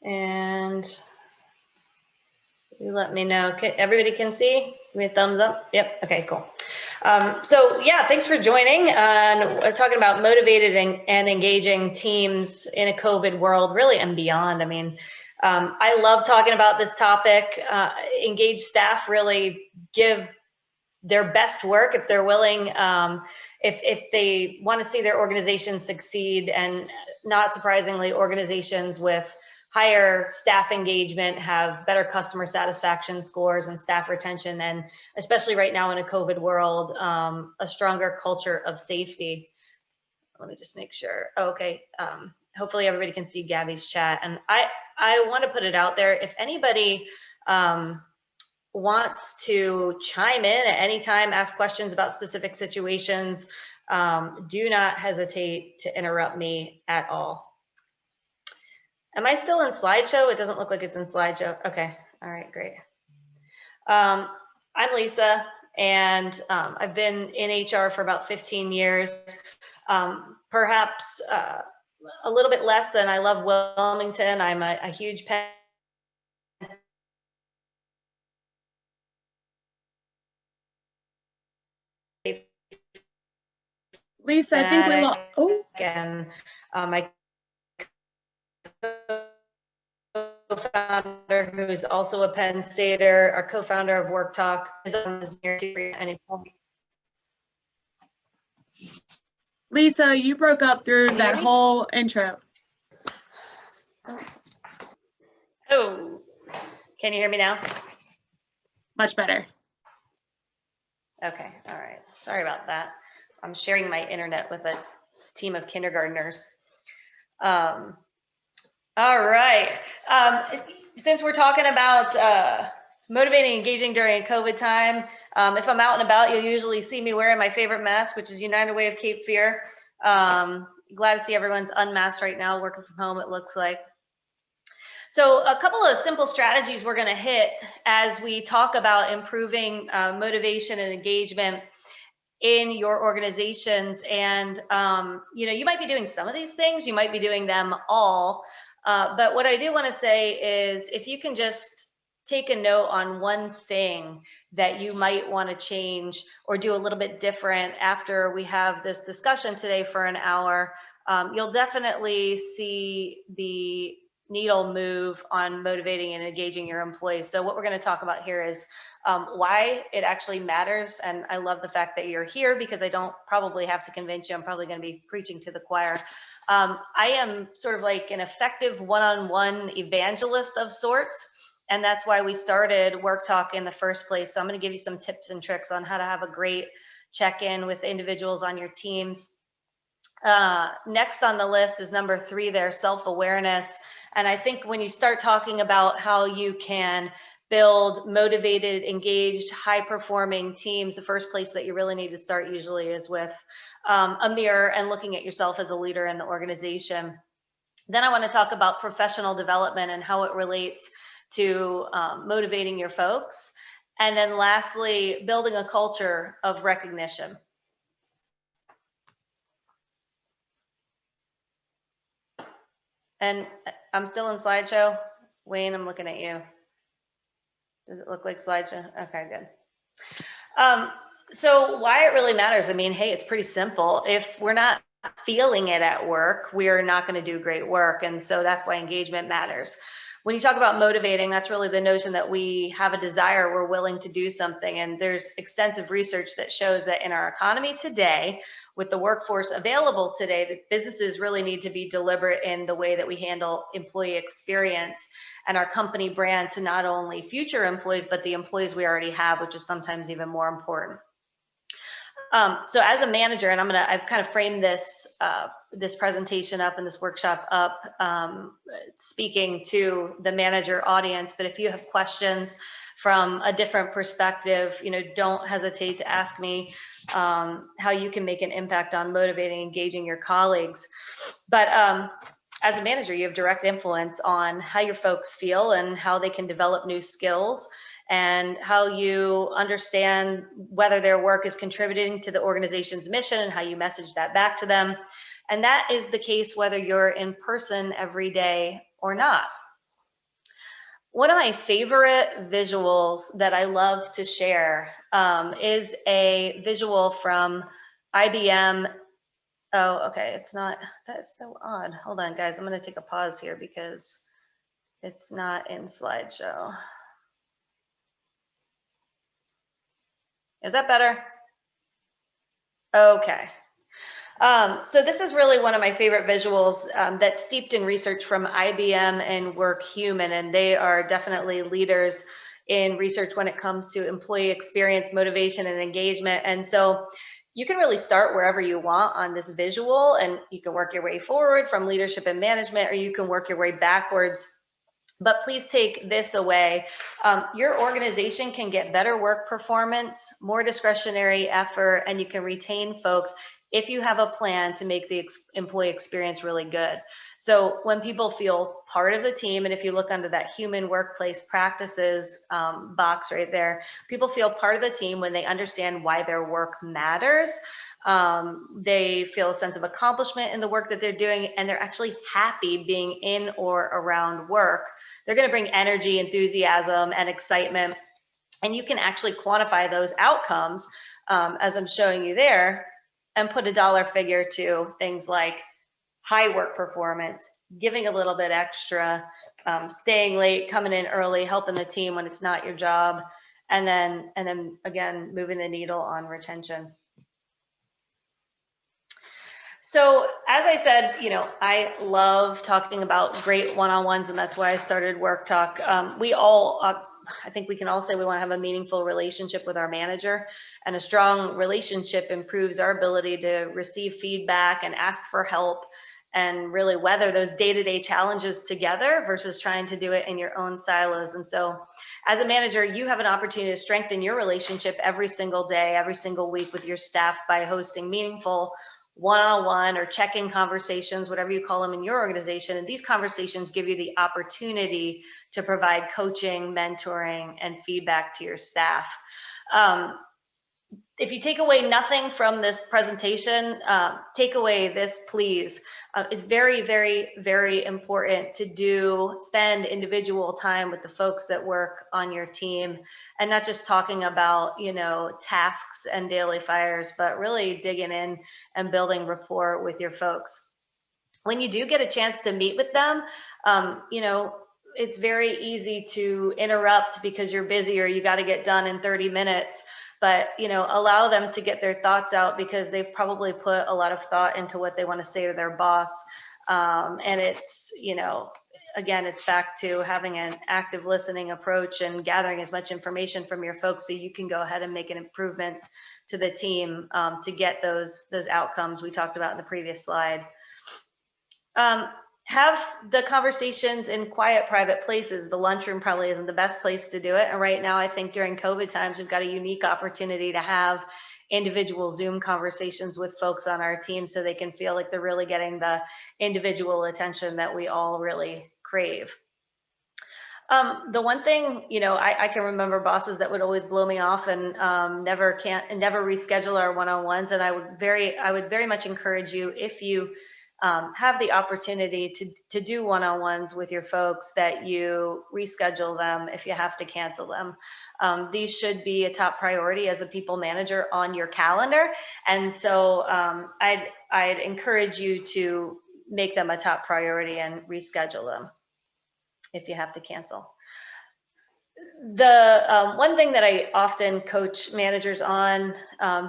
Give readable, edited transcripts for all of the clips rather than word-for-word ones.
And you let me know. Everybody can see? Give me a thumbs up. Yep. Okay, cool. So yeah, thanks for joining. Talking about motivated and engaging teams in a COVID world, really, and beyond. I mean, I love talking about this topic. Engaged staff really give their best work if they're willing, if they want to see their organization succeed. And not surprisingly, organizations with higher staff engagement have better customer satisfaction scores and staff retention, and especially right now in a COVID world, a stronger culture of safety. Let me just make sure. Oh, okay. Hopefully everybody can see Gabby's chat. And I want to put it out there. If anybody wants to chime in at any time, ask questions about specific situations, do not hesitate to interrupt me at all. Am I still in slideshow? It doesn't look like it's in slideshow. Okay. All right, great. I'm Lisa, and I've been in HR for about 15 years, perhaps a little bit less than I love Wilmington. I'm a huge Penn Lisa, I think we lost. Oh, and my co-founder, who's also a Penn Stater, our co-founder of Work Talk, is on this near to any point. Lisa, you broke up through that whole intro. Oh, can you hear me now? Much better. Okay, all right. Sorry about that. I'm sharing my internet with a team of kindergartners. All right. Since we're talking about motivating, engaging during COVID time, if I'm out and about, you'll usually see me wearing my favorite mask, which is United Way of Cape Fear. Glad to see everyone's unmasked right now, working from home, it looks like. So a couple of simple strategies we're going to hit as we talk about improving motivation and engagement in your organizations. And you might be doing some of these things, you might be doing them all, but what I do want to say is, if you can just take a note on one thing that you might want to change or do a little bit different after we have this discussion today for an hour, you'll definitely see the needle move on motivating and engaging your employees. So what we're going to talk about here is why it actually matters. And I love the fact that you're here, because I don't probably have to convince you. I'm probably going to be preaching to the choir. I am sort of like an effective one-on-one evangelist of sorts. And that's why we started Work Talk in the first place. So I'm going to give you some tips and tricks on how to have a great check-in with individuals on your teams. Next on the list is number 3 there, self-awareness. And I think when you start talking about how you can build motivated, engaged, high-performing teams, the first place that you really need to start usually is with a mirror and looking at yourself as a leader in the organization. Then I want to talk about professional development and how it relates to motivating your folks. And then lastly, building a culture of recognition. And I'm still in slideshow. Wayne, I'm looking at you. Does it look like slideshow? Okay, good. So why it really matters, I mean, hey, it's pretty simple. If we're not feeling it at work, we're not going to do great work. And so that's why engagement matters. When you talk about motivating, that's really the notion that we have a desire, we're willing to do something. And there's extensive research that shows that in our economy today, with the workforce available today, that businesses really need to be deliberate in the way that we handle employee experience and our company brand to not only future employees, but the employees we already have, which is sometimes even more important. So as a manager, and I've kind of framed this this presentation up and this workshop up, speaking to the manager audience. But if you have questions from a different perspective, don't hesitate to ask me how you can make an impact on motivating, engaging your colleagues. But as a manager, you have direct influence on how your folks feel and how they can develop new skills, and how you understand whether their work is contributing to the organization's mission and how you message that back to them. And that is the case whether you're in person every day or not. One of my favorite visuals that I love to share is a visual from IBM. Oh, okay, it's not, that's so odd. Hold on, guys, I'm gonna take a pause here because it's not in slideshow. Is that better? Okay. So this is really one of my favorite visuals that's steeped in research from IBM and WorkHuman, and they are definitely leaders in research when it comes to employee experience, motivation, and engagement. And so you can really start wherever you want on this visual, and you can work your way forward from leadership and management, or you can work your way backwards. But please take this away. Your organization can get better work performance, more discretionary effort, and you can retain folks if you have a plan to make the employee experience really good. So when people feel part of the team, and if you look under that human workplace practices box right there, people feel part of the team when they understand why their work matters. They feel a sense of accomplishment in the work that they're doing, and they're actually happy being in or around work. They're going to bring energy, enthusiasm, and excitement. And you can actually quantify those outcomes, as I'm showing you there, and put a dollar figure to things like high work performance, giving a little bit extra, staying late, coming in early, helping the team when it's not your job, and then again, moving the needle on retention. So as I said, I love talking about great one-on-ones, and that's why I started Work Talk. I think we can all say we want to have a meaningful relationship with our manager, and a strong relationship improves our ability to receive feedback and ask for help and really weather those day-to-day challenges together versus trying to do it in your own silos. And so as a manager, you have an opportunity to strengthen your relationship every single day, every single week with your staff by hosting meaningful one-on-one or check-in conversations, whatever you call them in your organization. And these conversations give you the opportunity to provide coaching, mentoring, and feedback to your staff. If you take away nothing from this presentation, take away this, please. It's very, very, very important to spend individual time with the folks that work on your team, and not just talking about, tasks and daily fires, but really digging in and building rapport with your folks. When you do get a chance to meet with them, it's very easy to interrupt because you're busy or you got to get done in 30 minutes. But, allow them to get their thoughts out because they've probably put a lot of thought into what they want to say to their boss. And it's, again, it's back to having an active listening approach and gathering as much information from your folks so you can go ahead and make an improvements to the team to get those outcomes we talked about in the previous slide. Have the conversations in quiet, private places. The lunchroom probably isn't the best place to do it. And right now, I think during COVID times, we've got a unique opportunity to have individual Zoom conversations with folks on our team so they can feel like they're really getting the individual attention that we all really crave. The one thing, I can remember bosses that would always blow me off and never reschedule our one-on-ones. And I would very much encourage you, if you have the opportunity to do one-on-ones with your folks, that you reschedule them if you have to cancel them. These should be a top priority as a people manager on your calendar. And so I'd encourage you to make them a top priority and reschedule them if you have to cancel. The one thing that I often coach managers on,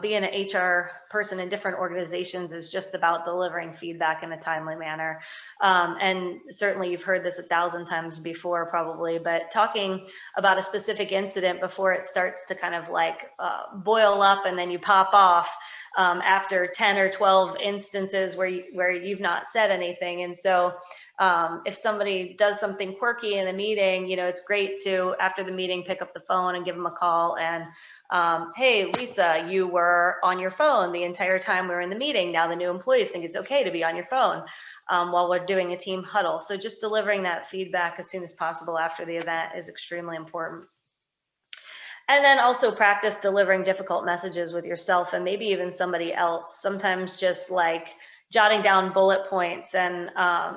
being an HR person in different organizations, is just about delivering feedback in a timely manner. And certainly you've heard this 1,000 times before probably, but talking about a specific incident before it starts to kind of like boil up and then you pop off after 10 or 12 instances where you've not said anything. And so if somebody does something quirky in a meeting, it's great to, after the meeting, pick up the phone and give them a call and, hey, Lisa, you were on your phone the entire time we were in the meeting. Now the new employees think it's okay to be on your phone while we're doing a team huddle. So just delivering that feedback as soon as possible after the event is extremely important. And then also practice delivering difficult messages with yourself and maybe even somebody else. Sometimes just like, jotting down bullet points and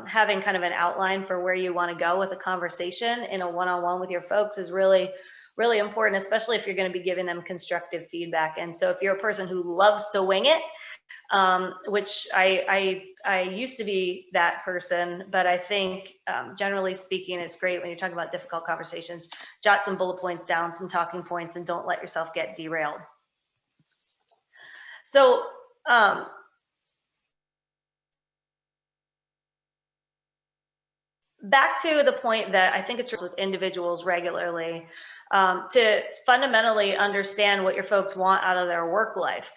having kind of an outline for where you want to go with a conversation in a one-on-one with your folks is really, really important, especially if you're going to be giving them constructive feedback. And so if you're a person who loves to wing it, which I used to be that person, but I think generally speaking, it's great when you're talking about difficult conversations, jot some bullet points down, some talking points, and don't let yourself get derailed. So back to the point that I think it's with individuals regularly to fundamentally understand what your folks want out of their work life.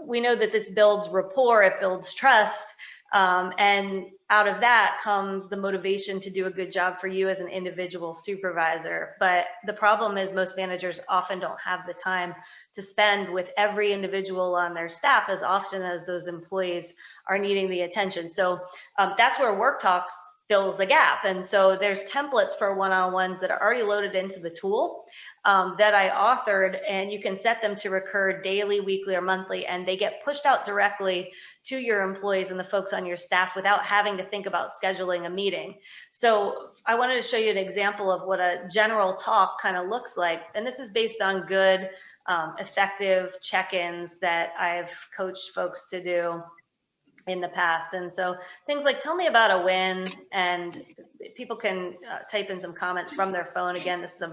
We know that this builds rapport, it builds trust, and out of that comes the motivation to do a good job for you as an individual supervisor. But the problem is most managers often don't have the time to spend with every individual on their staff as often as those employees are needing the attention. So that's where Work Talks fills the gap. And so there's templates for one-on-ones that are already loaded into the tool that I authored, and you can set them to recur daily, weekly, or monthly, and they get pushed out directly to your employees and the folks on your staff without having to think about scheduling a meeting. So I wanted to show you an example of what a general talk kind of looks like. And this is based on good, effective check-ins that I've coached folks to do in the past. And so things like, tell me about a win, and people can type in some comments from their phone. Again, this is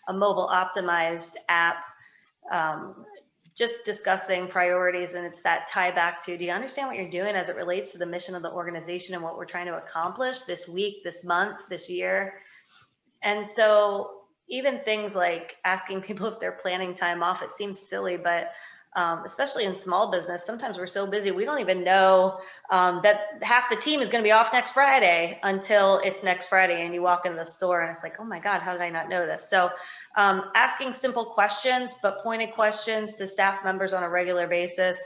a mobile optimized app, just discussing priorities. And it's that tie back to, do you understand what you're doing as it relates to the mission of the organization and what we're trying to accomplish this week, this month, this year? And so even things like asking people if they're planning time off, it seems silly, but especially in small business, sometimes we're so busy, we don't even know that half the team is going to be off next Friday until it's next Friday and you walk into the store and it's like, oh my God, how did I not know this? So asking simple questions, but pointed questions to staff members on a regular basis,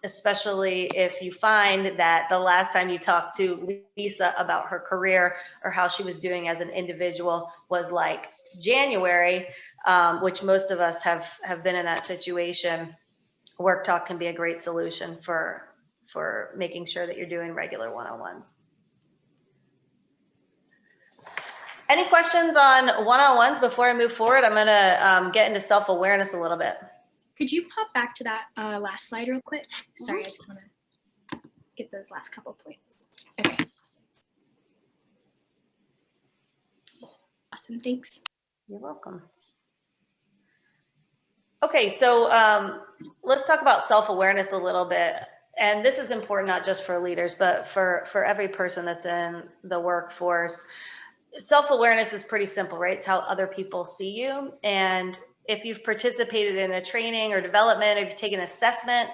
especially if you find that the last time you talked to Lisa about her career or how she was doing as an individual was like January, which most of us have been in that situation. Work Talk can be a great solution for making sure that you're doing regular one-on-ones. Any questions on one-on-ones before I move forward? I'm gonna get into self-awareness a little bit. Could you pop back to that last slide real quick? Sorry, I just want to get those last couple points. Okay. Awesome, thanks. You're welcome. Okay, so let's talk about self-awareness a little bit. And this is important not just for leaders, but for every person that's in the workforce. Self-awareness is pretty simple, right? It's how other people see you. And if you've participated in a training or development, or if you've taken an assessment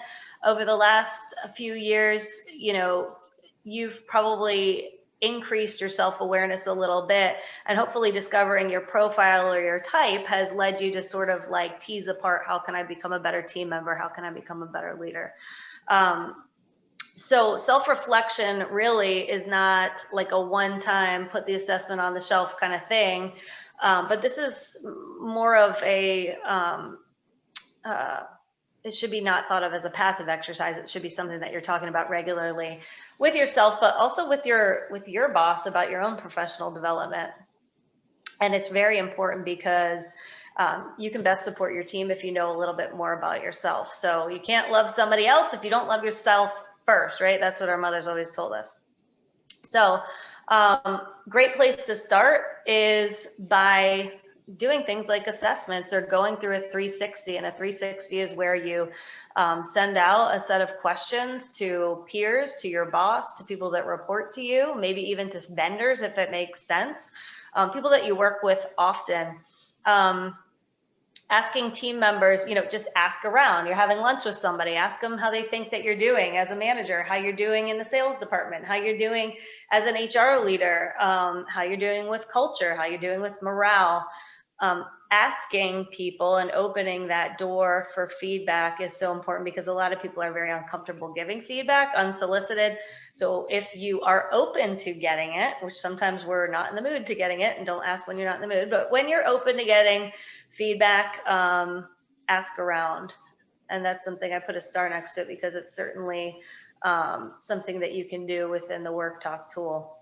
over the last few years, you know, you've probably increased your self-awareness a little bit, and hopefully discovering your profile or your type has led you to sort of like tease apart, how can I become a better team member? How can I become a better leader? So self-reflection really is not like a one-time put the assessment on the shelf kind of thing, but this is more of a it should be not thought of as a passive exercise. It should be something that you're talking about regularly with yourself, but also with your boss about your own professional development. And it's very important because you can best support your team if you know a little bit more about yourself. So you can't love somebody else if you don't love yourself first, right? That's what our mothers always told us. So great place to start is by doing things like assessments or going through a 360. And a 360 is where you send out a set of questions to peers, to your boss, to people that report to you, maybe even to vendors if it makes sense, people that you work with often. Asking team members, you know, just ask around. You're having lunch with somebody, ask them how they think that you're doing as a manager, how you're doing in the sales department, how you're doing as an HR leader, how you're doing with culture, how you're doing with morale. Asking people and opening that door for feedback is so important because a lot of people are very uncomfortable giving feedback unsolicited. So if you are open to getting it, which sometimes we're not in the mood to getting it, and don't ask when you're not in the mood, but when you're open to getting feedback, ask around. And that's something I put a star next to it because it's certainly something that you can do within the WorkTalk tool.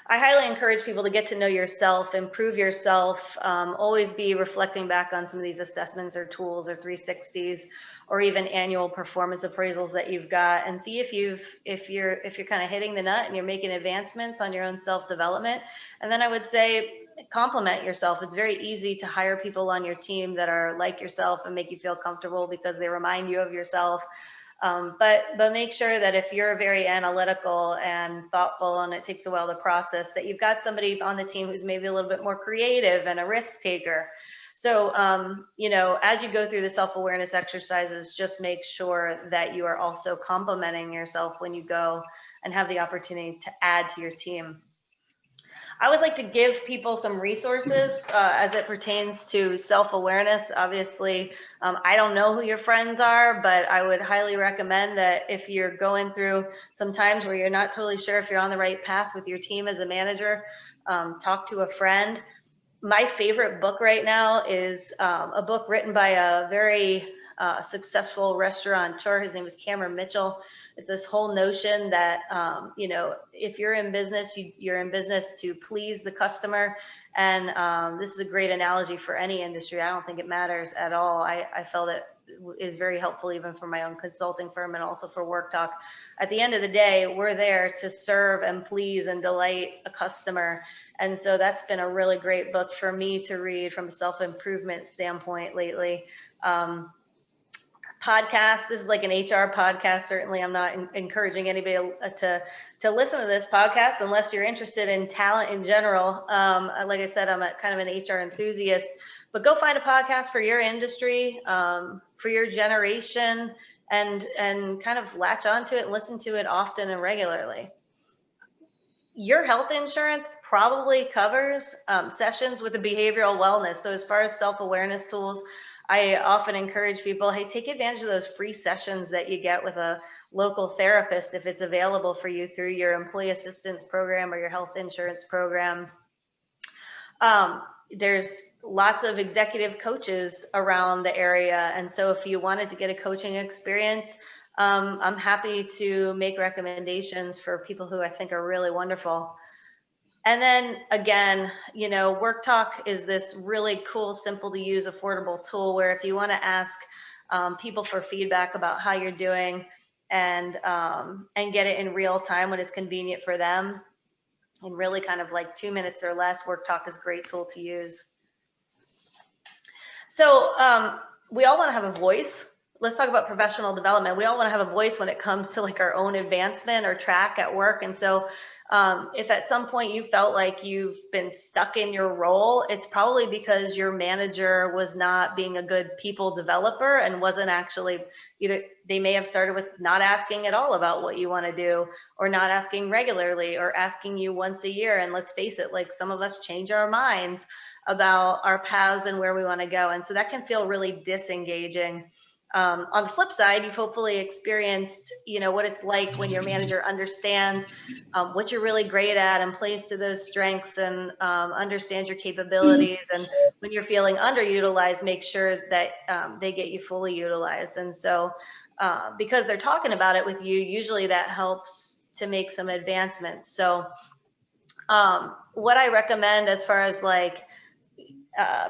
I highly encourage people to get to know yourself, improve yourself, always be reflecting back on some of these assessments or tools or 360s or even annual performance appraisals that you've got, and see if you're kind of hitting the nut and you're making advancements on your own self-development. And then I would say compliment yourself. It's very easy to hire people on your team that are like yourself and make you feel comfortable because they remind you of yourself. But make sure that if you're very analytical and thoughtful and it takes a while to process, that you've got somebody on the team who's maybe a little bit more creative and a risk taker. So, as you go through the self-awareness exercises, just make sure that you are also complimenting yourself when you go and have the opportunity to add to your team. I always like to give people some resources as it pertains to self-awareness. Obviously, I don't know who your friends are, but I would highly recommend that if you're going through some times where you're not totally sure if you're on the right path with your team as a manager, talk to a friend. My favorite book right now is a book written by a very successful restaurateur. His name is Cameron Mitchell. It's this whole notion that, if you're in business, you're in business to please the customer. And this is a great analogy for any industry. I don't think it matters at all. I felt it is very helpful even for my own consulting firm and also for WorkTalk. At the end of the day, we're there to serve and please and delight a customer. And so that's been a really great book for me to read from a self-improvement standpoint lately. Podcast. This is like an HR podcast. Certainly, I'm not encouraging anybody to listen to this podcast unless you're interested in talent in general. Like I said, I'm kind of an HR enthusiast, but go find a podcast for your industry, for your generation, and kind of latch onto it and listen to it often and regularly. Your health insurance probably covers sessions with the behavioral wellness. So as far as self-awareness tools, I often encourage people, hey, take advantage of those free sessions that you get with a local therapist if it's available for you through your employee assistance program or your health insurance program. There's lots of executive coaches around the area. And so if you wanted to get a coaching experience, I'm happy to make recommendations for people who I think are really wonderful. And then again, WorkTalk is this really cool, simple to use, affordable tool where if you want to ask people for feedback about how you're doing and get it in real time when it's convenient for them, in really kind of like 2 minutes or less, WorkTalk is a great tool to use. So we all want to have a voice. Let's talk about professional development. We all want to have a voice when it comes to like our own advancement or track at work. And so if at some point you felt like you've been stuck in your role, it's probably because your manager was not being a good people developer and wasn't actually, either they may have started with not asking at all about what you want to do, or not asking regularly, or asking you once a year. And let's face it, like some of us change our minds about our paths and where we want to go. And so that can feel really disengaging. On the flip side, you've hopefully experienced, what it's like when your manager understands what you're really great at and plays to those strengths and understands your capabilities. And when you're feeling underutilized, make sure that they get you fully utilized. And so because they're talking about it with you, usually that helps to make some advancements. So what I recommend as far as like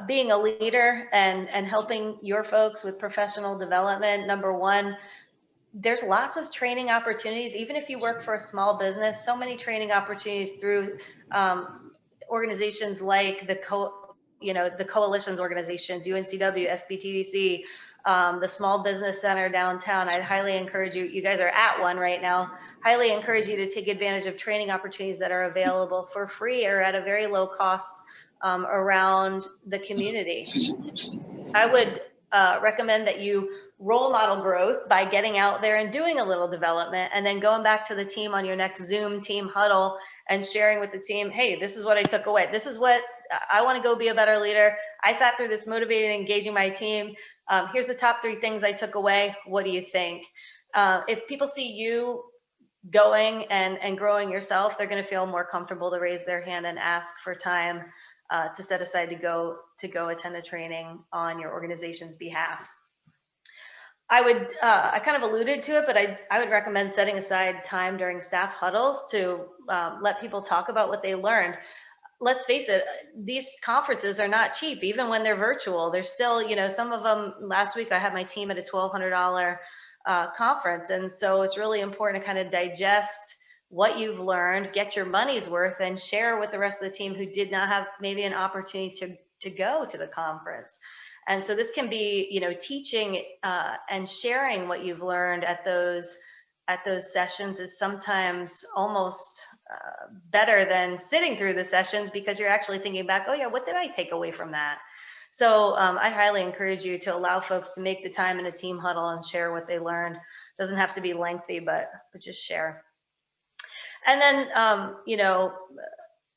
being a leader and helping your folks with professional development, number one, there's lots of training opportunities. Even if you work for a small business, so many training opportunities through organizations like the coalitions organizations, UNCW, SBTDC, the Small Business Center downtown. I'd highly encourage you, you guys are at one right now, highly encourage you to take advantage of training opportunities that are available for free or at a very low cost around the community. I would recommend that you role model growth by getting out there and doing a little development, and then going back to the team on your next Zoom team huddle and sharing with the team, hey, this is what I took away. This is what I want to go be a better leader. I sat through this motivated, engaging my team. Here's the top 3 things I took away. What do you think? If people see you going and growing yourself, they're going to feel more comfortable to raise their hand and ask for time to set aside to go attend a training on your organization's behalf. I kind of alluded to it, but I would recommend setting aside time during staff huddles to let people talk about what they learned. Let's face it, these conferences are not cheap, even when they're virtual. They're still, some of them, last week I had my team at a $1,200 conference. And so it's really important to kind of digest what you've learned, get your money's worth, and share with the rest of the team who did not have maybe an opportunity to go to the conference. And so this can be, teaching and sharing what you've learned at those sessions is sometimes almost better than sitting through the sessions, because you're actually thinking back, oh yeah, what did I take away from that? So I highly encourage you to allow folks to make the time in a team huddle and share what they learned. Doesn't have to be lengthy, but just share. And then,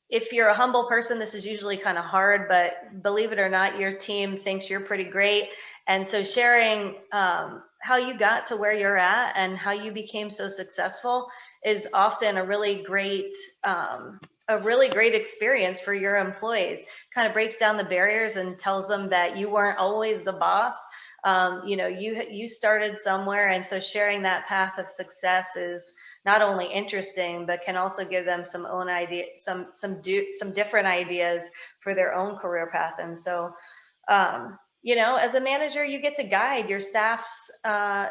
if you're a humble person, this is usually kind of hard, but believe it or not, your team thinks you're pretty great. And so sharing how you got to where you're at and how you became so successful is often a really great experience for your employees. Kind of breaks down the barriers and tells them that you weren't always the boss. You started somewhere, and so sharing that path of success is not only interesting, but can also give them some own idea, some different ideas for their own career path. And so, as a manager, you get to guide your staffs,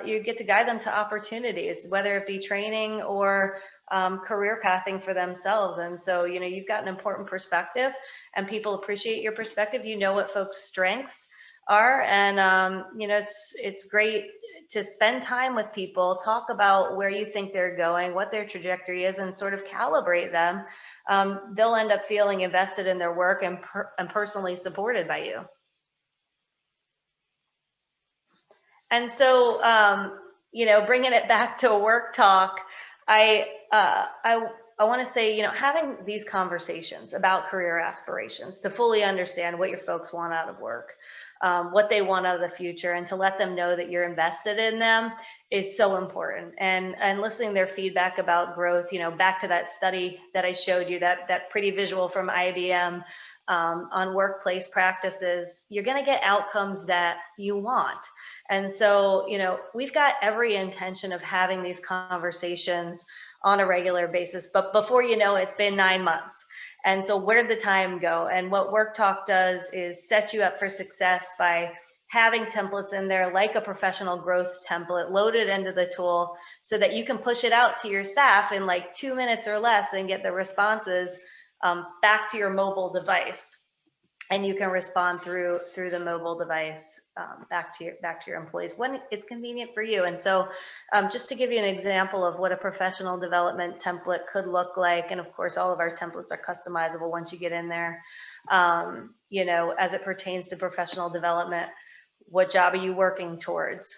you get to guide them to opportunities, whether it be training or career pathing for themselves. And so, you've got an important perspective, and people appreciate your perspective. You know what folks' strengths are, and it's great to spend time with people, talk about where you think they're going, what their trajectory is, and sort of calibrate them. They'll end up feeling invested in their work and personally supported by you. And so, bringing it back to work talk, I want to say, having these conversations about career aspirations to fully understand what your folks want out of work, what they want out of the future, and to let them know that you're invested in them is so important. And listening to their feedback about growth, back to that study that I showed you, that pretty visual from IBM on workplace practices, you're going to get outcomes that you want. And so, we've got every intention of having these conversations on a regular basis, but before you know it, it's been 9 months. And so where'd the time go? And what Work Talk does is set you up for success by having templates in there, like a professional growth template loaded into the tool, so that you can push it out to your staff in like 2 minutes or less and get the responses back to your mobile device. And you can respond through the mobile device back to your employees when it's convenient for you. And so just to give you an example of what a professional development template could look like, and of course all of our templates are customizable once you get in there, as it pertains to professional development. What job are you working towards?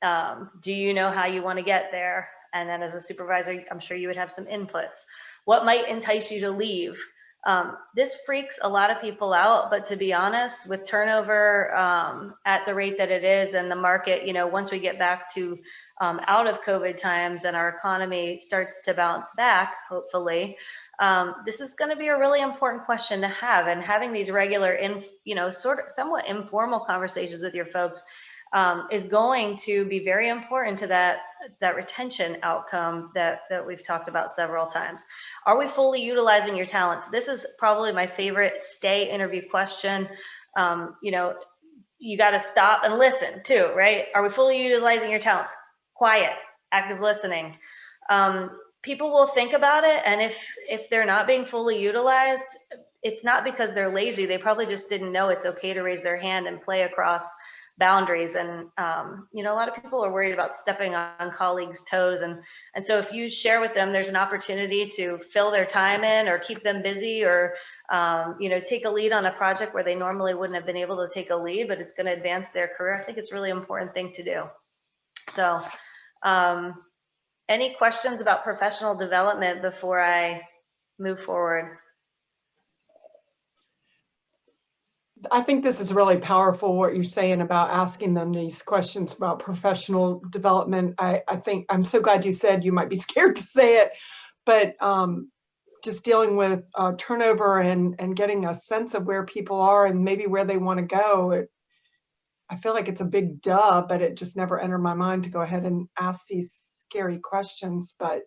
Do you know how you want to get there? And then as a supervisor, I'm sure you would have some inputs. What might entice you to leave? This freaks a lot of people out, but to be honest, with turnover at the rate that it is, and the market, once we get back to out of COVID times and our economy starts to bounce back, hopefully, this is going to be a really important question to have. And having these regular, somewhat informal conversations with your folks is going to be very important to that retention outcome that we've talked about several times. Are we fully utilizing your talents? This is probably my favorite stay interview question. You got to stop and listen too, right? Are we fully utilizing your talents? Quiet, active listening. People will think about it, and if they're not being fully utilized, it's not because they're lazy. They probably just didn't know it's okay to raise their hand and play across boundaries. And a lot of people are worried about stepping on colleagues' toes, and so if you share with them there's an opportunity to fill their time in or keep them busy, or take a lead on a project where they normally wouldn't have been able to take a lead, but it's going to advance their career, I think it's a really important thing to do. So any questions about professional development before I move forward? I think this is really powerful, what you're saying about asking them these questions about professional development. I think I'm so glad you said you might be scared to say it, but just dealing with turnover and getting a sense of where people are and maybe where they want to go. I feel like it's a big duh, but it just never entered my mind to go ahead and ask these scary questions. But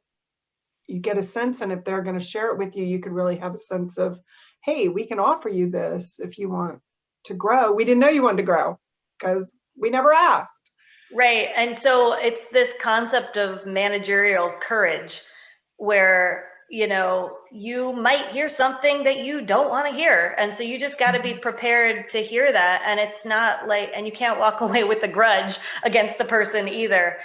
you get a sense, and if they're going to share it with you, you could really have a sense of, hey, we can offer you this if you want to grow. We didn't know you wanted to grow because we never asked. Right. And so it's this concept of managerial courage where, you know, you might hear something that you don't want to hear. And so you just got to be prepared to hear that. And it's not like, and you can't walk away with a grudge against the person either.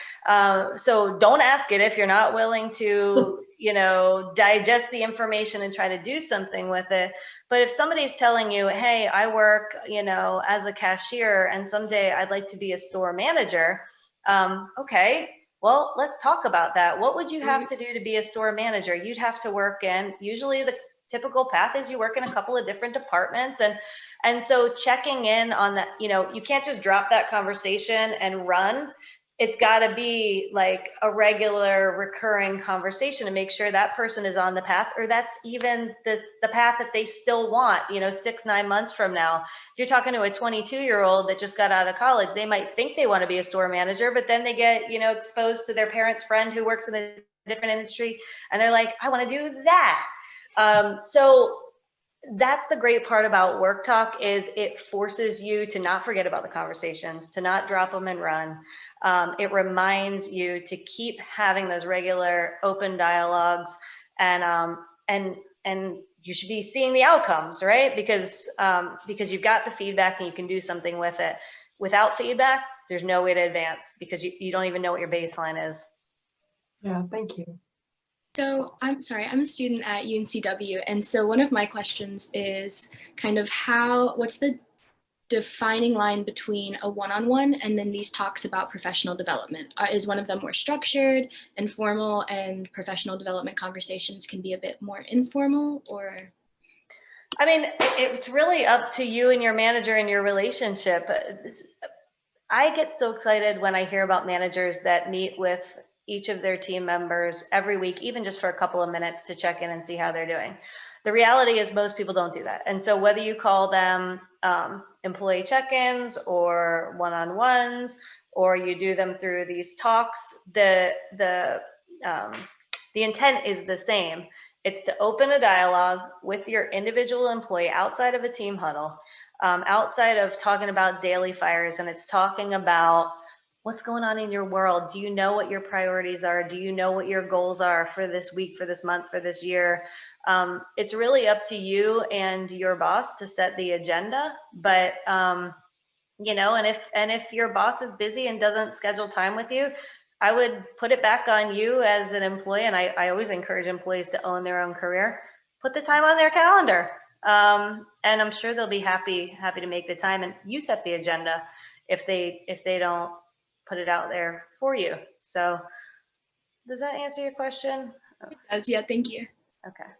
So don't ask it if you're not willing to, you know, digest the information and try to do something with it. But if somebody's telling you, hey, I work, you know, as a cashier and someday I'd like to be a store manager. Okay. Well, let's talk about that. What would you have to do to be a store manager? You'd have to work in, usually the typical path is you work in a couple of different departments. And so checking in on that, you know, you can't just drop that conversation and run. It's got to be like a regular recurring conversation to make sure that person is on the path, or that's even the path that they still want, you know, 6-9 months from now. If you're talking to a 22-year-old that just got out of college, they might think they want to be a store manager, but then they get, you know, exposed to their parent's friend who works in a different industry. And they're like, I want to do that. So that's the great part about Work Talk is it forces you to not forget about the conversations, to not drop them and run. It reminds you to keep having those regular open dialogues, and you should be seeing the outcomes, right? Because you've got the feedback and you can do something with it. Without feedback, there's no way to advance because you don't even know what your baseline is. Yeah, thank you. So I'm sorry, I'm a student at UNCW, and so one of my questions is kind of what's the defining line between a one-on-one and then these talks about professional development? Is one of them more structured and formal, and professional development conversations can be a bit more informal, or? I mean, it's really up to you and your manager and your relationship. I get so excited when I hear about managers that meet with each of their team members every week, even just for a couple of minutes to check in and see how they're doing. The reality is most people don't do that. And so whether you call them employee check-ins or one-on-ones, or you do them through these talks, the intent is the same. It's to open a dialogue with your individual employee outside of a team huddle, outside of talking about daily fires, and it's talking about what's going on in your world. Do you know what your priorities are? Do you know what your goals are for this week, for this month, for this year? It's really up to you and your boss to set the agenda. But you know, and if your boss is busy and doesn't schedule time with you, I would put it back on you as an employee. And I always encourage employees to own their own career. Put the time on their calendar, and I'm sure they'll be happy to make the time. And you set the agenda if they don't put it out there for you. So does that answer your question? It does, yeah, thank you. Okay.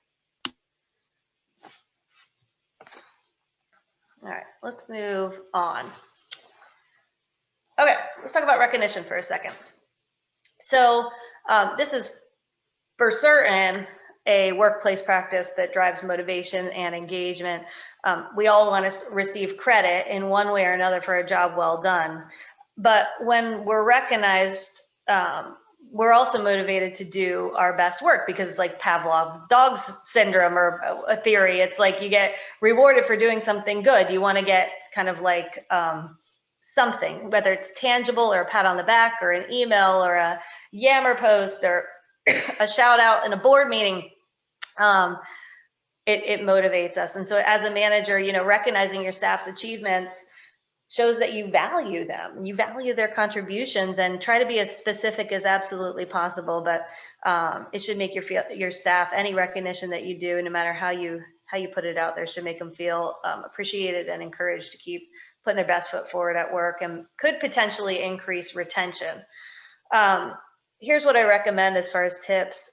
All right, let's move on. Okay, let's talk about recognition for a second. So this is for certain a workplace practice that drives motivation and engagement. We all want to receive credit in one way or another for a job well done. But when we're recognized, we're also motivated to do our best work, because it's like Pavlov dog's syndrome, or a theory. It's like you get rewarded for doing something good. You want to get kind of like something, whether it's tangible or a pat on the back or an email or a Yammer post or a shout out in a board meeting. It motivates us. And so as a manager, you know, recognizing your staff's achievements shows that you value them, you value their contributions, and try to be as specific as absolutely possible. But it should make your staff, any recognition that you do, no matter how you put it out there, should make them feel appreciated and encouraged to keep putting their best foot forward at work, and could potentially increase retention. Here's what I recommend as far as tips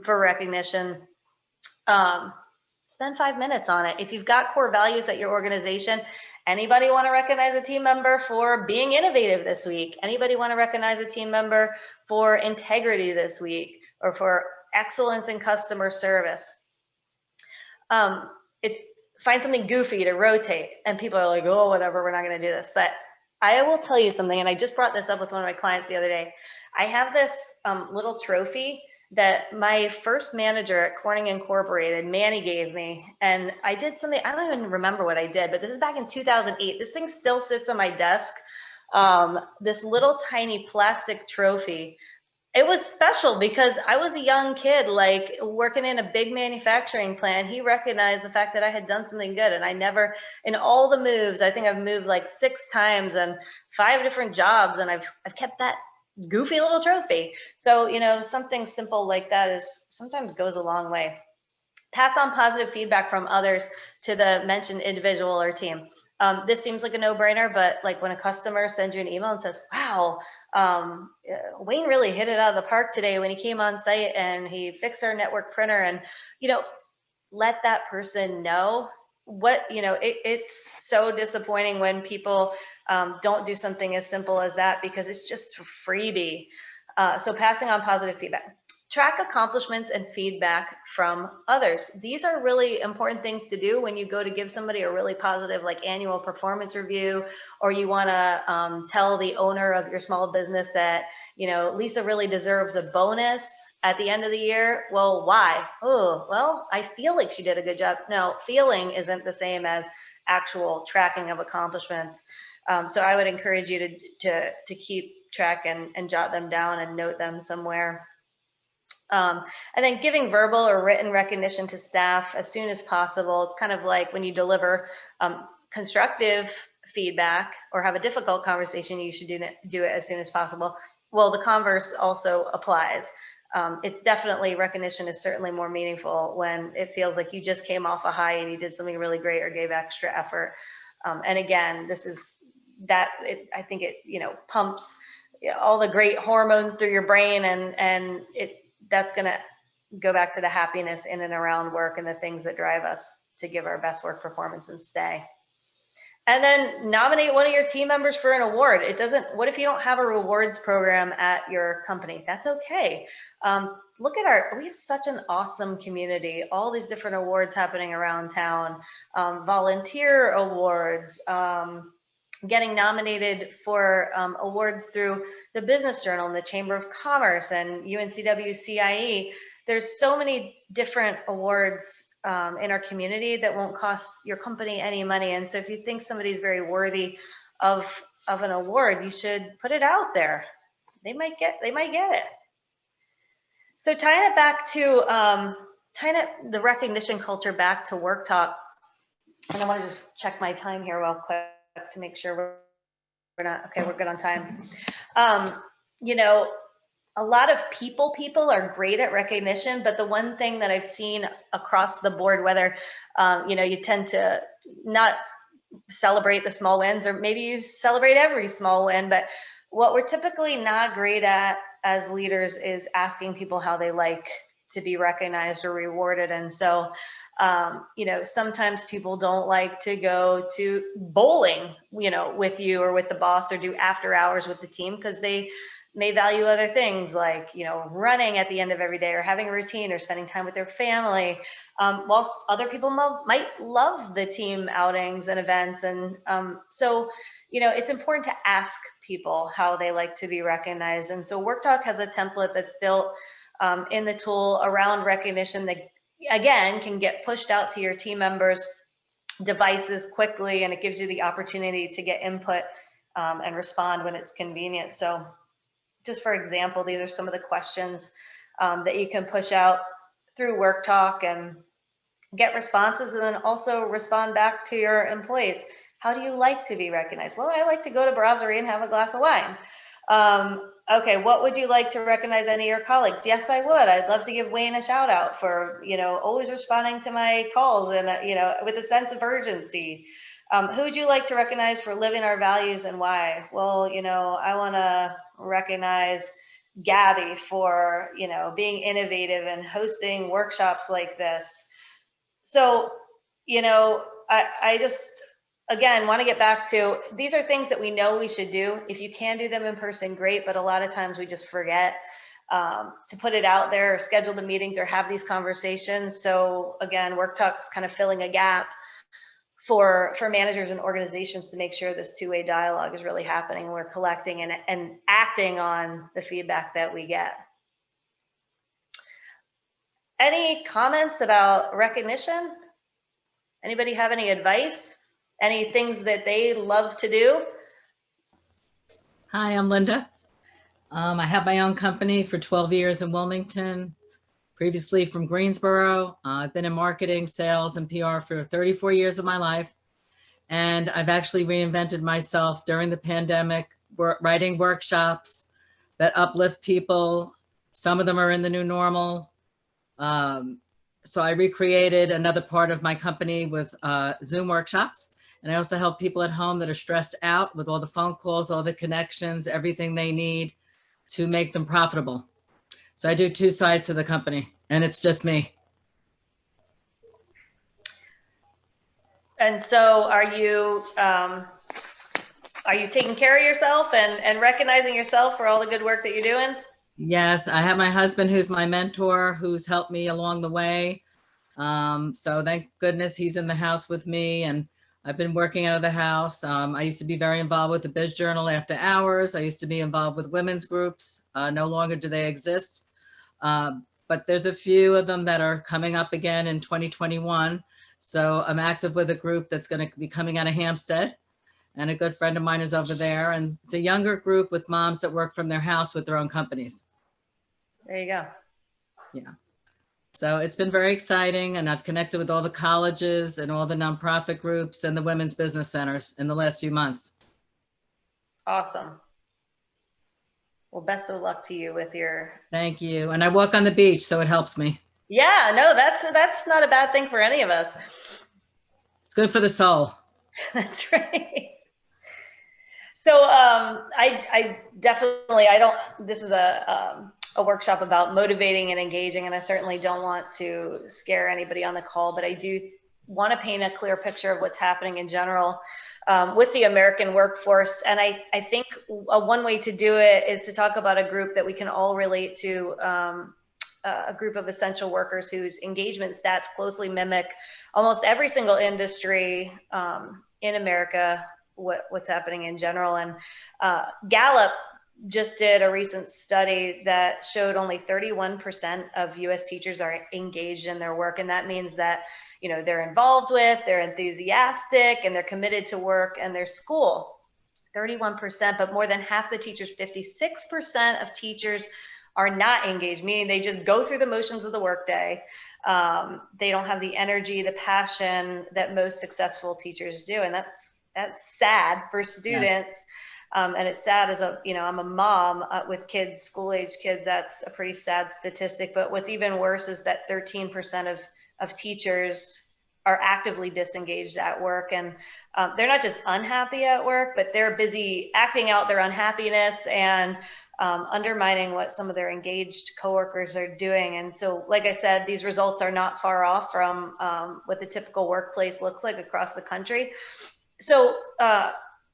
for recognition. Spend 5 minutes on it. If you've got core values at your organization, anybody want to recognize a team member for being innovative this week? Anybody want to recognize a team member for integrity this week, or for excellence in customer service? It's find something goofy to rotate, and people are like, oh, whatever, we're not going to do this. But I will tell you something, and I just brought this up with one of my clients the other day. I have this little trophy that my first manager at Corning Incorporated, Manny, gave me. And I did something, I don't even remember what I did, but this is back in 2008. This thing still sits on my desk. This little tiny plastic trophy. It was special because I was a young kid, like working in a big manufacturing plant. He recognized the fact that I had done something good, and I never, in all the moves, I think I've moved like 6 times and 5 different jobs, and I've kept that goofy little trophy. So, you know, something simple like that is sometimes goes a long way. Pass on positive feedback from others to the mentioned individual or team. This seems like a no-brainer, but like when a customer sends you an email and says, wow, Wayne really hit it out of the park today when he came on site and he fixed our network printer, and, you know, let that person know what, you know, it's so disappointing when people don't do something as simple as that because it's just a freebie. So passing on positive feedback. Track accomplishments and feedback from others. These are really important things to do when you go to give somebody a really positive, like, annual performance review, or you want to tell the owner of your small business that, you know, Lisa really deserves a bonus at the end of the year. Well, why? Oh, well, I feel like she did a good job. No, feeling isn't the same as actual tracking of accomplishments. So I would encourage you to keep track and jot them down and note them somewhere. And then giving verbal or written recognition to staff as soon as possible. It's kind of like when you deliver constructive feedback or have a difficult conversation, you should do it as soon as possible. Well, the converse also applies. It's definitely, recognition is certainly more meaningful when it feels like you just came off a high and you did something really great or gave extra effort. And again, this is that, I think it, you know, pumps all the great hormones through your brain, and that's going to go back to the happiness in and around work and the things that drive us to give our best work performance and stay. And then nominate one of your team members for an award. What if you don't have a rewards program at your company? That's okay. Look at we have such an awesome community, all these different awards happening around town, volunteer awards, getting nominated for awards through the Business Journal and the Chamber of Commerce and UNCW CIE. There's so many different awards in our community that won't cost your company any money. And so if you think somebody's very worthy of an award, you should put it out there. They might get it. So tying it back to, the recognition culture back to Work Talk, and I want to just check my time here real quick to make sure we're not, okay, we're good on time. You know, a lot of people are great at recognition, but the one thing that I've seen across the board, whether, you know, you tend to not celebrate the small wins, or maybe you celebrate every small win, but what we're typically not great at as leaders is asking people how they like to be recognized or rewarded. And so, you know, sometimes people don't like to go to bowling, you know, with you or with the boss, or do after hours with the team, because they may value other things like, you know, running at the end of every day, or having a routine, or spending time with their family, whilst other people might love the team outings and events. And so, you know, it's important to ask people how they like to be recognized. And so Work Talk has a template that's built in the tool around recognition that, again, can get pushed out to your team members' devices quickly, and it gives you the opportunity to get input and respond when it's convenient. So just for example, these are some of the questions that you can push out through Work Talk and get responses, and then also respond back to your employees. How do you like to be recognized? Well, I like to go to Brasserie and have a glass of wine. Okay, what would you like to recognize any of your colleagues? Yes, I would. I'd love to give Wayne a shout out for, you know, always responding to my calls and, you know, with a sense of urgency. Who would you like to recognize for living our values, and why? Well, you know, I want to recognize Gabby for, you know, being innovative and hosting workshops like this. So, you know, I just, again, want to get back to, these are things that we know we should do. If you can do them in person, great, but a lot of times we just forget to put it out there, or schedule the meetings, or have these conversations. So again, Work Talk's kind of filling a gap for managers and organizations to make sure this two-way dialogue is really happening and we're collecting and acting on the feedback that we get. Any comments about recognition? Anybody have any advice? Any things that they love to do? Hi, I'm Linda. I have my own company for 12 years in Wilmington, previously from Greensboro. I've been in marketing, sales, and PR for 34 years of my life. And I've actually reinvented myself during the pandemic, writing workshops that uplift people. Some of them are in the new normal. So I recreated another part of my company with Zoom workshops. And I also help people at home that are stressed out with all the phone calls, all the connections, everything they need to make them profitable. So I do two sides to the company, and it's just me. And so are you taking care of yourself and recognizing yourself for all the good work that you're doing? Yes, I have my husband who's my mentor, who's helped me along the way. So thank goodness he's in the house with me, and I've been working out of the house. I used to be very involved with the Biz Journal after hours. I used to be involved with women's groups. No longer do they exist. But there's a few of them that are coming up again in 2021. So I'm active with a group that's going to be coming out of Hampstead. And a good friend of mine is over there. And it's a younger group with moms that work from their house with their own companies. There you go. Yeah. So it's been very exciting, and I've connected with all the colleges and all the nonprofit groups and the women's business centers in the last few months. Awesome. Well, best of luck to you with your... Thank you. And I walk on the beach, so it helps me. Yeah, no, that's not a bad thing for any of us. It's good for the soul. That's right. So I definitely, this is a workshop about motivating and engaging, and I certainly don't want to scare anybody on the call, but I do want to paint a clear picture of what's happening in general with the American workforce. And I think one way to do it is to talk about a group that we can all relate to, a group of essential workers whose engagement stats closely mimic almost every single industry in America, what's happening in general. And Gallup just did a recent study that showed only 31% of US teachers are engaged in their work. And that means that, you know, they're involved with, they're enthusiastic, and they're committed to work and their school. 31%, but more than half the teachers, 56% of teachers are not engaged, meaning they just go through the motions of the workday. They don't have the energy, the passion that most successful teachers do. And that's sad for students. Yes. And it's sad as I'm a mom with kids, school-age kids. That's a pretty sad statistic. But what's even worse is that 13% of teachers are actively disengaged at work. And they're not just unhappy at work, but they're busy acting out their unhappiness and undermining what some of their engaged coworkers are doing. And so, like I said, these results are not far off from what the typical workplace looks like across the country. So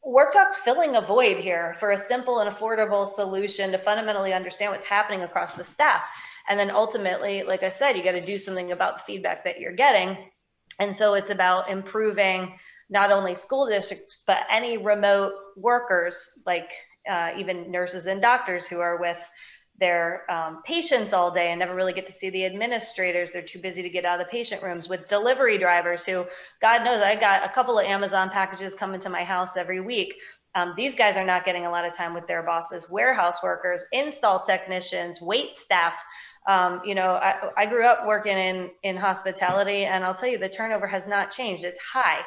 Work Talk's filling a void here for a simple and affordable solution to fundamentally understand what's happening across the staff. And then ultimately, like I said, you got to do something about the feedback that you're getting. And so it's about improving not only school districts, but any remote workers, like even nurses and doctors who are with their patients all day and never really get to see the administrators. They're too busy to get out of the patient rooms. With delivery drivers who, God knows, I got a couple of Amazon packages coming to my house every week. These guys are not getting a lot of time with their bosses. Warehouse workers, install technicians, wait staff. I grew up working in hospitality, and I'll tell you, the turnover has not changed. It's high.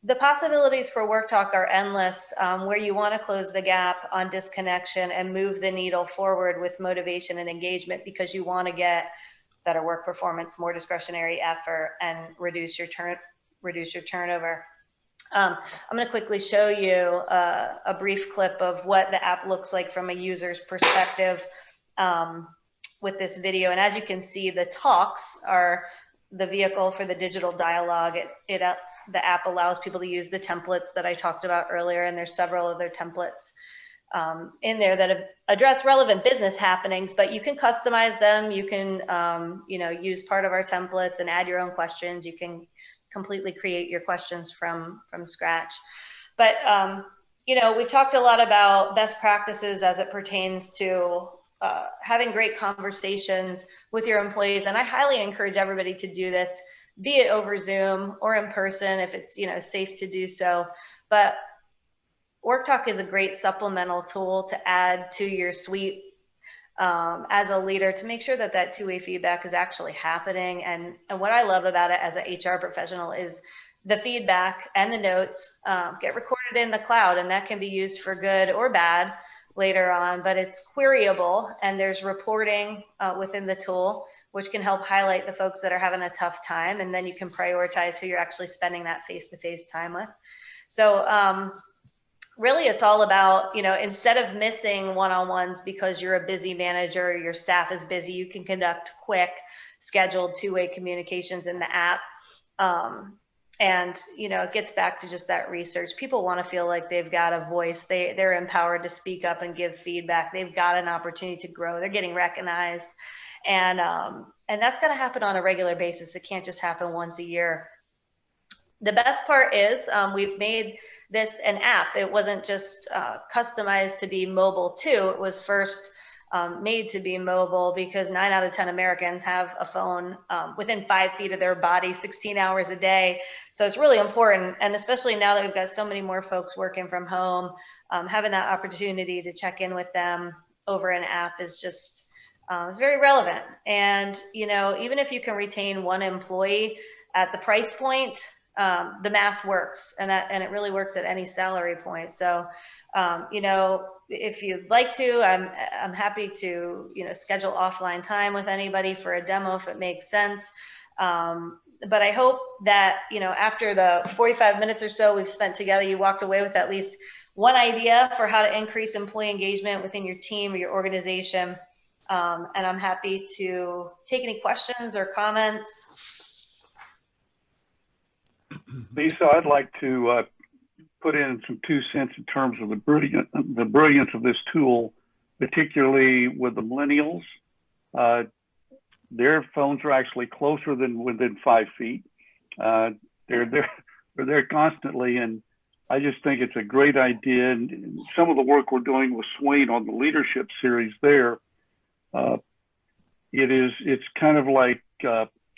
The possibilities for Work Talk are endless, where you want to close the gap on disconnection and move the needle forward with motivation and engagement because you want to get better work performance, more discretionary effort, and reduce your turnover. I'm going to quickly show you a brief clip of what the app looks like from a user's perspective with this video. And as you can see, the talks are the vehicle for the digital dialogue. The app allows people to use the templates that I talked about earlier, and there's several other templates in there that address relevant business happenings, but you can customize them. You can, use part of our templates and add your own questions. You can completely create your questions from scratch. But we've talked a lot about best practices as it pertains to having great conversations with your employees, and I highly encourage everybody to do this, be it over Zoom or in person if it's safe to do so. But Work Talk is a great supplemental tool to add to your suite as a leader to make sure that two-way feedback is actually happening. And what I love about it as an HR professional is the feedback and the notes get recorded in the cloud, and that can be used for good or bad later on, but it's queryable, and there's reporting within the tool, which can help highlight the folks that are having a tough time, and then you can prioritize who you're actually spending that face-to-face time with. So really, it's all about, instead of missing one-on-ones because you're a busy manager, or your staff is busy, you can conduct quick, scheduled two-way communications in the app. And it gets back to just that research. People want to feel like they've got a voice. They're empowered to speak up and give feedback. They've got an opportunity to grow. They're getting recognized. And that's going to happen on a regular basis. It can't just happen once a year. The best part is we've made this an app. It wasn't just customized to be mobile too. It was first made to be mobile because 9 out of 10 Americans have a phone within 5 feet of their body 16 hours a day. So it's really important. And especially now that we've got so many more folks working from home, having that opportunity to check in with them over an app is just it's very relevant. And, even if you can retain one employee at the price point, the math works, and it really works at any salary point. So, if you'd like to, I'm happy to, schedule offline time with anybody for a demo if it makes sense. But I hope that, after the 45 minutes or so we've spent together, you walked away with at least one idea for how to increase employee engagement within your team or your organization. And I'm happy to take any questions or comments. Lisa, I'd like to put in some 2 cents in terms of the brilliance of this tool, particularly with the millennials. Their phones are actually closer than within 5 feet. They're there constantly, and I just think it's a great idea. And some of the work we're doing with Swain on the leadership series there, it's kind of like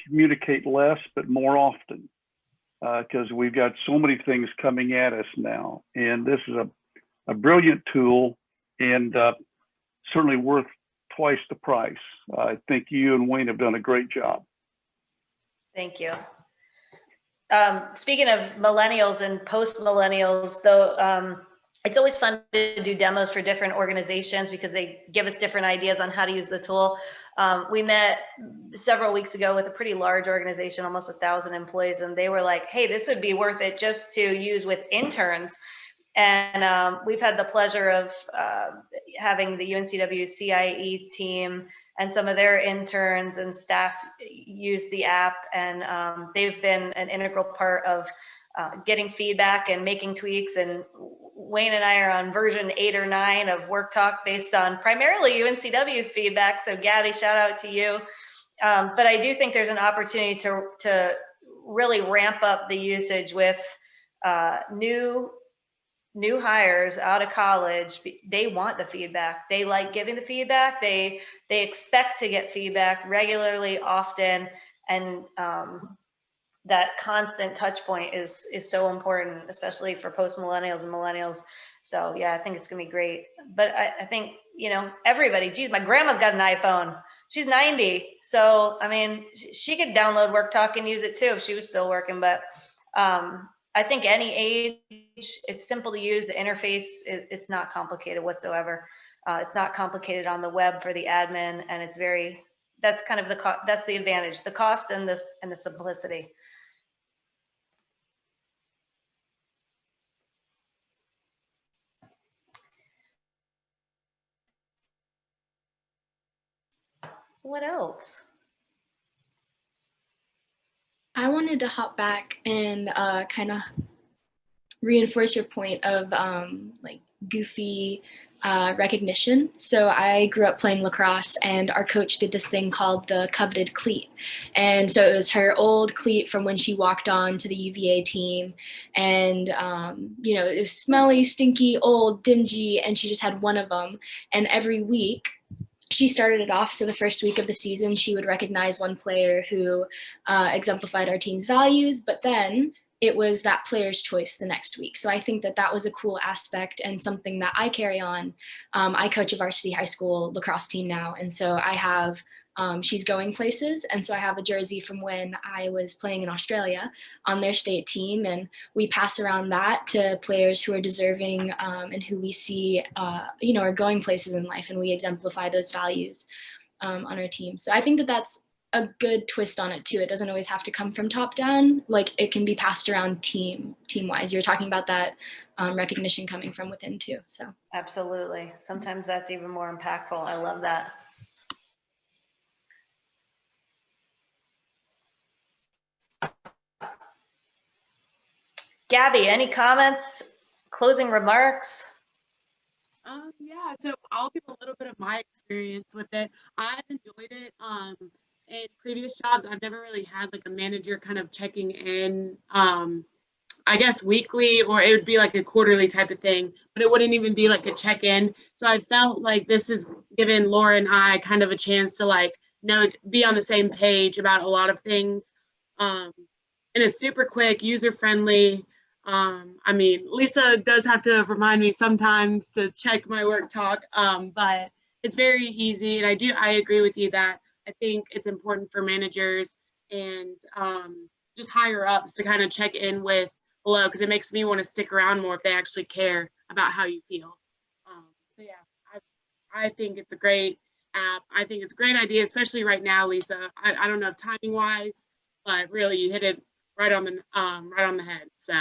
communicate less but more often. Because we've got so many things coming at us now. And this is a brilliant tool and certainly worth twice the price. I think you and Wayne have done a great job. Thank you. Speaking of millennials and post-millennials, though, it's always fun to do demos for different organizations because they give us different ideas on how to use the tool. We met several weeks ago with a pretty large organization, almost 1,000 employees, and they were like, hey, this would be worth it just to use with interns. And we've had the pleasure of having the UNCW CIE team and some of their interns and staff use the app, and they've been an integral part of getting feedback and making tweaks. And Wayne and I are on version 8 or 9 of Work Talk based on primarily UNCW's feedback. So Gabby, shout out to you. But I do think there's an opportunity to really ramp up the usage with new hires out of college. They want the feedback. They like giving the feedback. They expect to get feedback regularly, often, and that constant touch point is so important, especially for post-millennials and millennials. So yeah, I think it's gonna be great. But I think, everybody, geez, my grandma's got an iPhone. She's 90. So, I mean, she could download Work Talk and use it too if she was still working. But I think any age, it's simple to use. The interface, it's not complicated whatsoever. It's not complicated on the web for the admin, and it's that's kind of that's the advantage, the cost and the simplicity. What else? I wanted to hop back and kind of reinforce your point of like goofy recognition. So I grew up playing lacrosse, and our coach did this thing called the coveted cleat. And so it was her old cleat from when she walked on to the UVA team. And, it was smelly, stinky, old, dingy, and she just had one of them. And every week, she started it off. So the first week of the season, she would recognize one player who exemplified our team's values, but then it was that player's choice the next week. So I think that that was a cool aspect and something that I carry on. I coach a varsity high school lacrosse team now. And so I have, she's going places. And so I have a jersey from when I was playing in Australia on their state team. And we pass around that to players who are deserving and who we see, are going places in life. And we exemplify those values on our team. So I think that that's a good twist on it too. It doesn't always have to come from top down. Like it can be passed around team wise. You're talking about that recognition coming from within too. So Absolutely. Sometimes that's even more impactful. I love that. Gabby, any comments, closing remarks? Yeah, so I'll give a little bit of my experience with it. I've enjoyed it. In previous jobs, I've never really had like a manager kind of checking in, I guess weekly, or it would be like a quarterly type of thing, but it wouldn't even be like a check-in. So I felt like this has given Laura and I kind of a chance to be on the same page about a lot of things. And it's super quick, user-friendly. Lisa does have to remind me sometimes to check my work talk, but it's very easy. And I agree with you that I think it's important for managers and just higher ups to kind of check in with below, because it makes me want to stick around more if they actually care about how you feel. So yeah, I think it's a great app. I think it's a great idea, especially right now, Lisa. I don't know if timing wise, but really you hit it right on the head. So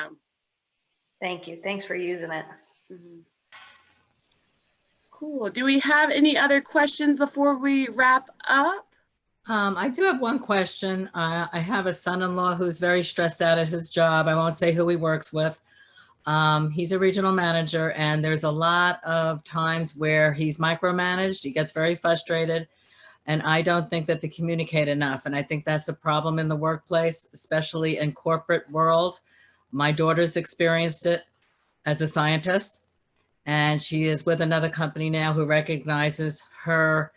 Thank you. Thanks for using it. mhm. Cool. Do we have any other questions before we wrap up? I do have one question. I have a son-in-law who's very stressed out at his job. I won't say who he works with. He's a regional manager, and there's a lot of times where he's micromanaged. He gets very frustrated, and I don't think that they communicate enough. And I think that's a problem in the workplace, especially in corporate world. My daughter's experienced it as a scientist, and she is with another company now who recognizes her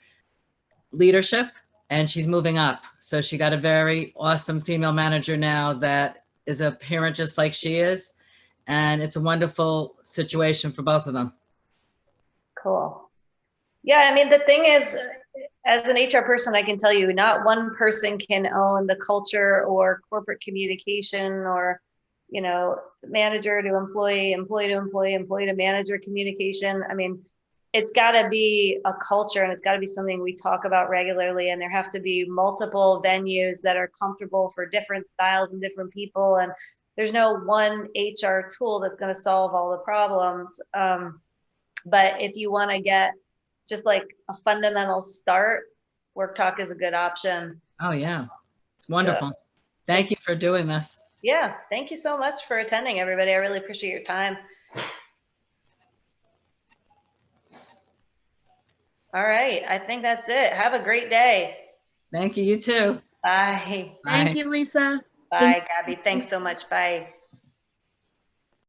leadership, and she's moving up. So she got a very awesome female manager now that is a parent just like she is. And it's a wonderful situation for both of them. Cool. Yeah, I mean, the thing is, as an HR person, I can tell you, not one person can own the culture or corporate communication or, manager to employee, employee to employee, employee to manager communication. I mean, it's got to be a culture, and it's got to be something we talk about regularly. And there have to be multiple venues that are comfortable for different styles and different people. And there's no one HR tool that's going to solve all the problems. But if you want to get just like a fundamental start, Work Talk is a good option. Oh, yeah. It's wonderful. Yeah. Thank you for doing this. Yeah. Thank you so much for attending, everybody. I really appreciate your time. All right. I think that's it. Have a great day. Thank you. You too. Bye. Thank you, Lisa. Bye, Gabby. Thanks so much. Bye.